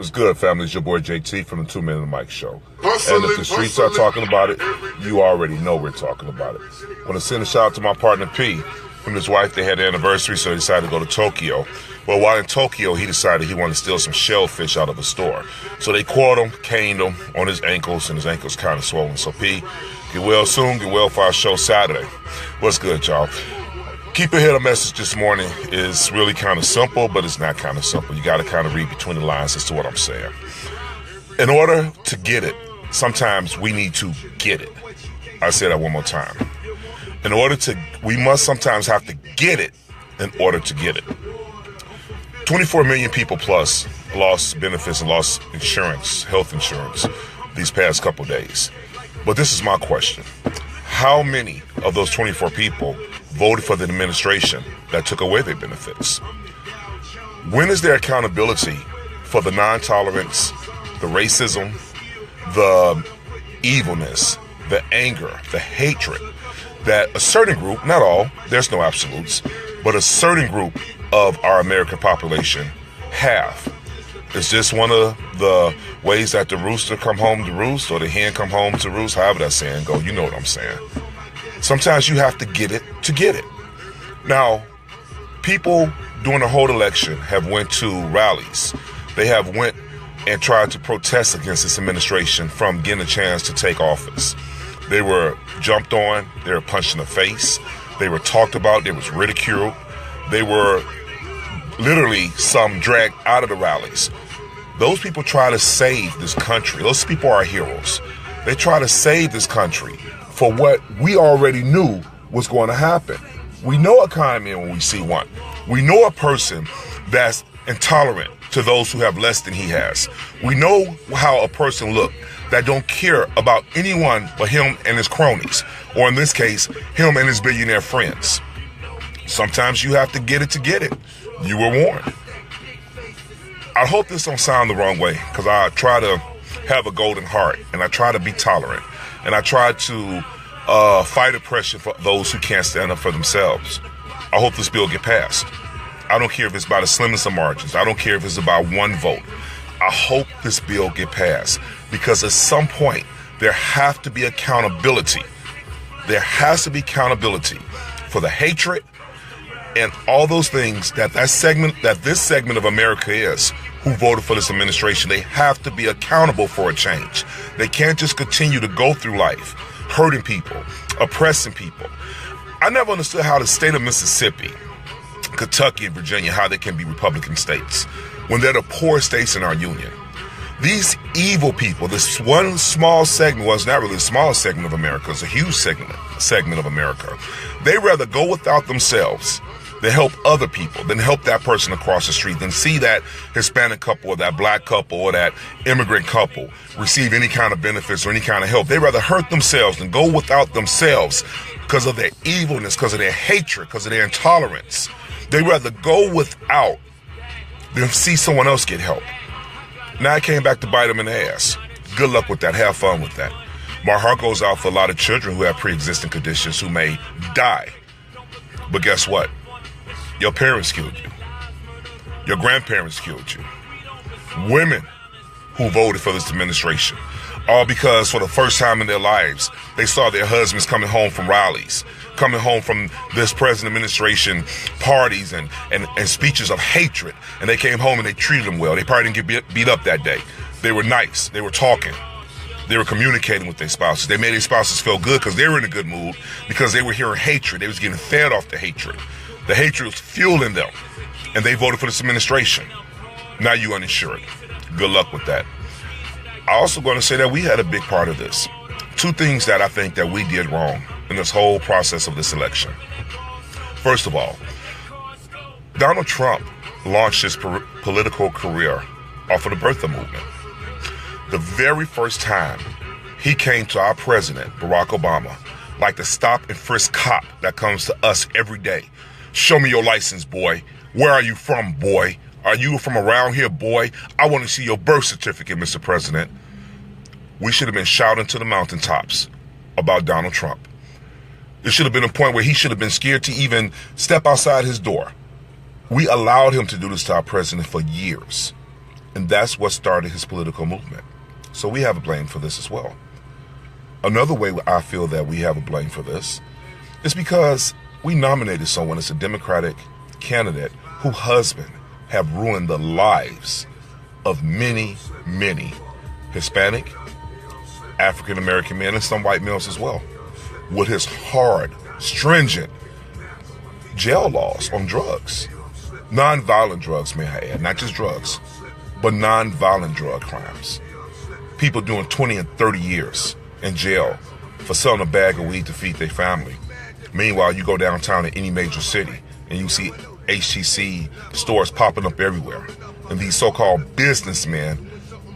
What's good, family? It's your boy JT from the 2 Minute Mic Show. And if the streets are talking about it, you already know we're talking about it. I want to send a shout out to my partner P. Him and his wife, they had their anniversary, so they decided to go to Tokyo. Well, while in Tokyo, he decided he wanted to steal some shellfish out of a store. So they caught him, caned him on his ankles, and his ankles kind of swollen. So P, get well soon, get well for our show Saturday. What's good, y'all? Keep your head. A message this morning is really kind of simple, but it's not kind of simple. You got to kind of read between the lines as to what I'm saying. In order to get it, sometimes we need to get it. I'll say that one more time. We must sometimes have to get it in order to get it. 24 million people plus lost benefits and lost insurance, health insurance, these past couple days. But this is my question. How many of those 24 people voted for the administration that took away their benefits? When is there accountability for the non-tolerance, the racism, the evilness, the anger, the hatred that a certain group, not all, there's no absolutes, but a certain group of our American population have? Is this one of the ways that the rooster come home to roost, or the hen come home to roost, however that saying go? You know what I'm saying. Sometimes you have to get it to get it. Now, people during the whole election have went to rallies. They have went and tried to protest against this administration from getting a chance to take office. They were jumped on, they were punched in the face, they were talked about, they was ridiculed, they were literally some dragged out of the rallies. Those people try to save this country. Those people are heroes. They try to save this country for what we already knew was going to happen. We know a con man when we see one. We know a person that's intolerant to those who have less than he has. We know how a person look that don't care about anyone but him and his cronies, or in this case, him and his billionaire friends. Sometimes you have to get it to get it. You were warned. I hope this don't sound the wrong way, because I try to have a golden heart, and I try to be tolerant, and I try to fight oppression for those who can't stand up for themselves. I hope this bill get passed. I don't care if it's by the slimmest of margins. I don't care if it's about one vote. I hope this bill get passed, because at some point there have to be accountability. There has to be accountability for the hatred and all those things that this segment of America is, who voted for this administration. They have to be accountable for a change. They can't just continue to go through life hurting people, oppressing people. I never understood how the state of Mississippi, Kentucky, and Virginia, how they can be Republican states when they're the poorest states in our union. These evil people, this one small segment, well, it's not really a small segment of America, it's a huge segment of America. They rather go without themselves than help other people, than help that person across the street, than see that Hispanic couple or that black couple or that immigrant couple receive any kind of benefits or any kind of help. They rather hurt themselves than go without themselves because of their evilness, because of their hatred, because of their intolerance. They rather go without than see someone else get help. Now it came back to bite them in the ass. Good luck with that. Have fun with that. My heart goes out for a lot of children who have pre-existing conditions who may die. But guess what? Your parents killed you. Your grandparents killed you. Women who voted for this administration, all because for the first time in their lives, they saw their husbands coming home from rallies, coming home from this present administration parties and speeches of hatred, and they came home and they treated them well. They probably didn't get beat up that day. They were nice. They were talking. They were communicating with their spouses. They made their spouses feel good because they were in a good mood, because they were hearing hatred. They was getting fed off the hatred. The hatred was fueling them, and they voted for this administration. Now you uninsured. Good luck with that. I also going to say that we had a big part of this. Two things that I think that we did wrong in this whole process of this election. First of all, Donald Trump launched his political career off of the birther movement. The very first time he came to our president, Barack Obama, like the stop and frisk cop that comes to us every day. Show me your license, boy. Where are you from, boy? Are you from around here, boy? I want to see your birth certificate, Mr. President. We should have been shouting to the mountaintops about Donald Trump. It should have been a point where he should have been scared to even step outside his door. We allowed him to do this to our president for years. And that's what started his political movement. So we have a blame for this as well. Another way I feel that we have a blame for this is because we nominated someone as a Democratic candidate whose husband have ruined the lives of many, many Hispanic, African American men, and some white males as well, with his hard, stringent jail laws on drugs. Non-violent drugs, may I add, not just drugs, but non-violent drug crimes. People doing 20 and 30 years in jail for selling a bag of weed to feed their family. Meanwhile, you go downtown in any major city and you see HTC stores popping up everywhere. And these so-called businessmen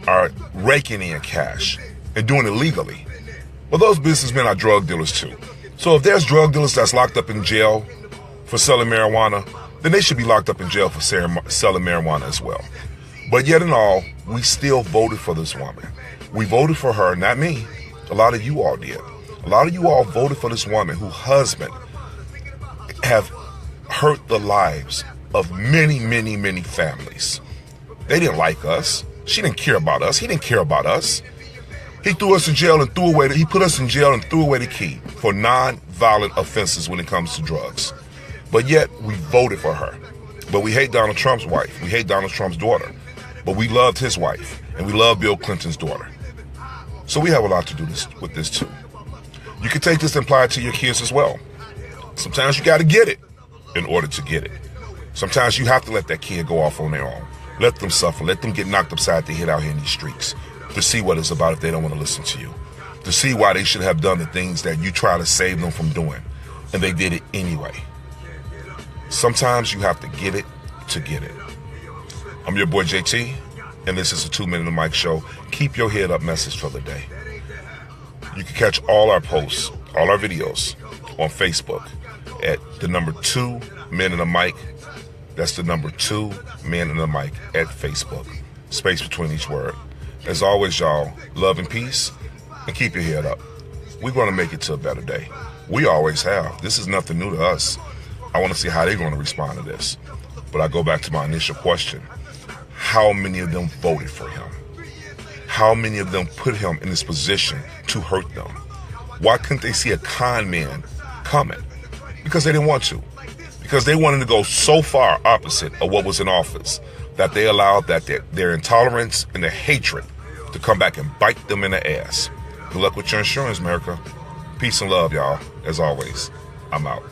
are raking in cash and doing it legally. Well, those businessmen are drug dealers too. So if there's drug dealers that's locked up in jail for selling marijuana, then they should be locked up in jail for selling marijuana as well. But yet in all, we still voted for this woman. We voted for her, not me. A lot of you all did. A lot of you all voted for this woman whose husband have hurt the lives of many, many, many families. They didn't like us. She didn't care about us. He didn't care about us. He threw us in jail and he put us in jail and threw away the key for non-violent offenses when it comes to drugs. But yet we voted for her. But we hate Donald Trump's wife. We hate Donald Trump's daughter. But we loved his wife and we love Bill Clinton's daughter. So we have a lot to do with this too. You can take this and apply it to your kids as well. Sometimes you got to get it in order to get it. Sometimes you have to let that kid go off on their own. Let them suffer. Let them get knocked upside their head out here in these streets to see what it's about if they don't want to listen to you. To see why they should have done the things that you try to save them from doing. And they did it anyway. Sometimes you have to get it to get it. I'm your boy JT, and this is a 2 Minute Mic show. Keep your head up message for the day. You can catch all our posts, all our videos on Facebook at the number 2 Men in a Mic. That's the number 2 Men in a Mic at Facebook. Space between each word. As always, y'all, love and peace, and keep your head up. We're going to make it to a better day. We always have. This is nothing new to us. I want to see how they're going to respond to this. But I go back to my initial question. How many of them voted for him? How many of them put him in this position to hurt them? Why couldn't they see a con man coming? Because they didn't want to. Because they wanted to go so far opposite of what was in office that they allowed that their intolerance and their hatred to come back and bite them in the ass. Good luck with your insurance, America. Peace and love, y'all. As always, I'm out.